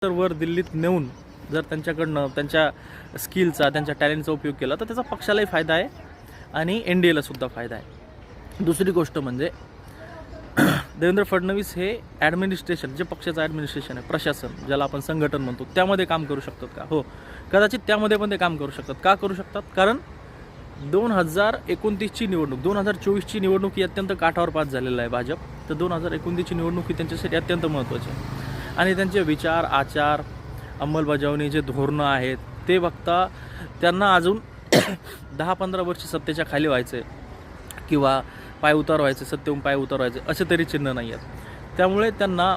तर वर दिल्लीत नेऊन जर त्यांच्याकडनं त्यांच्या स्किलचा त्यांच्या टॅलेंटचा उपयोग केला तर त्याचा पक्षालाही फायदा आहे आणि एन डी एला सुद्धा फायदा आहे. दुसरी गोष्ट म्हणजे देवेंद्र फडणवीस हे ॲडमिनिस्ट्रेशन जे पक्षाचं ॲडमिनिस्ट्रेशन आहे, प्रशासन ज्याला आपण संघटन म्हणतो, त्यामध्ये काम करू शकतात का? हो, कदाचित त्यामध्ये पण ते काम करू शकतात. का करू शकतात? कारण 2029ची निवडणूक, 2024ची निवडणूक ही अत्यंत काठावर पास झालेलं आहे भाजप. तर 2029ची निवडणूक ही त्यांच्यासाठी अत्यंत महत्त्वाची आहे आणि त्यांचे विचार, आचार, अंमलबजावणी जे धोरणं आहेत ते बघता त्यांना अजून 10-15 वर्ष सत्तेच्या खाली व्हायचे किंवा पायउतार व्हायचे, सत्तेहून पायउतार व्हायचे असे तरी चिन्ह नाही आहेत. त्यामुळे त्यांना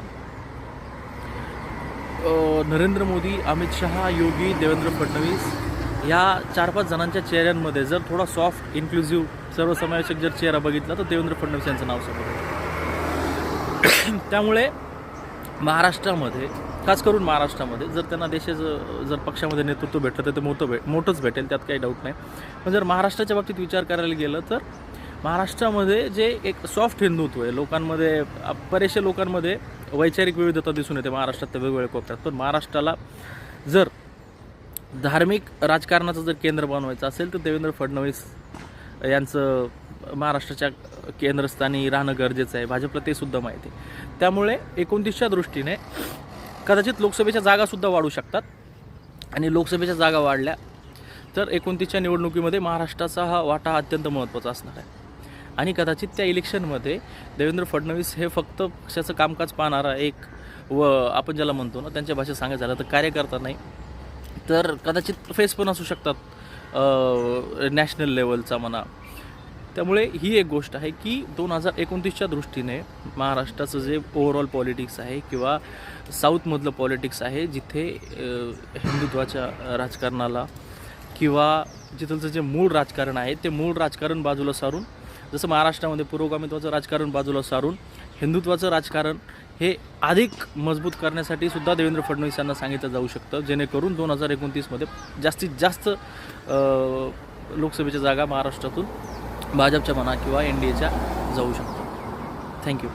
नरेंद्र मोदी, अमित शहा, योगी, देवेंद्र फडणवीस या 4-5 जणांच्या चेहऱ्यांमध्ये जर थोडा सॉफ्ट, इन्क्लुझिव्ह, सर्वसमावेशक जर चेहरा बघितला तर देवेंद्र फडणवीस यांचं नाव समोर येतं. त्यामुळे महाराष्ट्रामध्ये, खास करून महाराष्ट्रामध्ये जर त्यांना देशाचं जर पक्षामध्ये नेतृत्व भेटलं तर ते मोठंच भेटेल, त्यात काही डाऊट नाही. पण जर महाराष्ट्राच्या बाबतीत विचार करायला गेलं तर महाराष्ट्रामध्ये जे एक सॉफ्ट हिंदुत्व आहे, लोकांमध्ये, बरेचशा लोकांमध्ये वैचारिक विविधता दिसून येते महाराष्ट्रात वेगवेगळ्या कोपऱ्यात. पण महाराष्ट्राला जर धार्मिक राजकारणाचं जर केंद्र बनवायचं असेल तर देवेंद्र फडणवीस यांचं महाराष्ट्राच्या केंद्रस्थानी राहणं गरजेचं आहे. भाजपला ते सुद्धा माहिती आहे. त्यामुळे 29च्या दृष्टीने कदाचित लोकसभेच्या जागासुद्धा वाढू शकतात आणि लोकसभेच्या जागा वाढल्या तर 29च्या निवडणुकीमध्ये महाराष्ट्राचा हा वाटा अत्यंत महत्त्वाचा असणार आहे. आणि कदाचित त्या इलेक्शनमध्ये देवेंद्र फडणवीस हे फक्त पक्षाचं कामकाज पाहणारा एक आपण ज्याला म्हणतो ना, त्यांच्या भाषेत सांगायचं झालं तर कार्यकर्ता नाही, तर कदाचित फेस पण असू शकतात नॅशनल लेवलचा म्हणा. त्यामुळे ही एक गोष्ट आहे की 2029च्या दृष्टीने महाराष्ट्राचं जे ओव्हरऑल पॉलिटिक्स आहे किंवा साऊथमधलं पॉलिटिक्स आहे, जिथे हिंदुत्वाच्या राजकारणाला किंवा जिथलचं जे मूळ राजकारण आहे ते मूळ राजकारण बाजूला सारून, जसं महाराष्ट्रामध्ये पुरोगामित्वाचं राजकारण बाजूला सारून हिंदुत्वाचं राजकारण हे अधिक मजबूत करण्यासाठी सुद्धा देवेंद्र फडणवीस यांना सांगितलं जाऊ शकतं, जेणेकरून 2029मध्ये जास्तीत जास्त लोकसभेच्या जागा महाराष्ट्रातून भाजपच्या म्हणा किंवा एन डी एच्या जाऊ शकतात. थँक्यू.